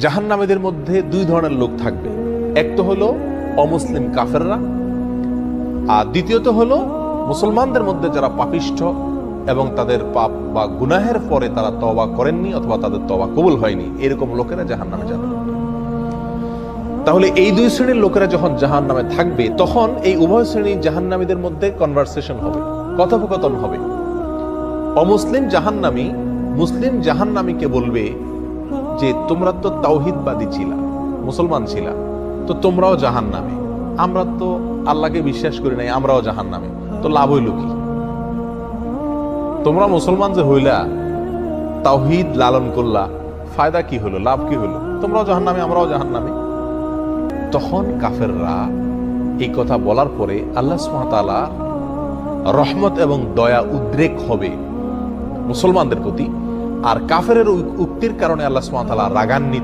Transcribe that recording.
জাহান্নামীদের মধ্যে দুই ধরনের লোক থাকবে। এক তো হলো অমুসলিম কাফেররা, আর দ্বিতীয়ত হলো মুসলমানদের মধ্যে যারা পাপিষ্ঠ এবং তাদের পাপ বা গুনাহের পরে তারা তওবা করেননি অথবা তাদের তওবা কবুল হয়নি, এরকম লোকেরা জাহান্নামে যাবে। তাহলে এই দুই শ্রেণীর লোকেরা যখন জাহান্নামে থাকবে, তখন এই উভয় শ্রেণীর জাহান্নামীদের মধ্যে কনভারসেশন হবে, কথোপকথন হবে। অমুসলিম জাহান্নামী মুসলিম জাহান্নামীকে বলবে যে তোমরা তো তাওহীদবাদী ছিলা, মুসলমান ছিলা, তো তোমরাও জাহান্নামে। আমরা তো আল্লাহকে বিশ্বাস করি নাই, আমরাও জাহান্নামে, তো লাভ হইল কি? তোমরা মুসলমান যে হইলা, তাওহীদ লালন করলা, ফায়দা কি হলো, লাভ কি হলো? তোমরাও জাহান্নামে, আমরাও জাহান্নামে। তখন কাফেররা এই কথা বলার পরে আল্লাহ সুবহানাহু ওয়া তাআলা রহমত এবং দয়া উদ্রেক হবে মুসলমানদের প্রতি, আর কাফেরের উক্তির কারণে আল্লাহ সুবহানাহু ওয়া তাআলা রাগান্বিত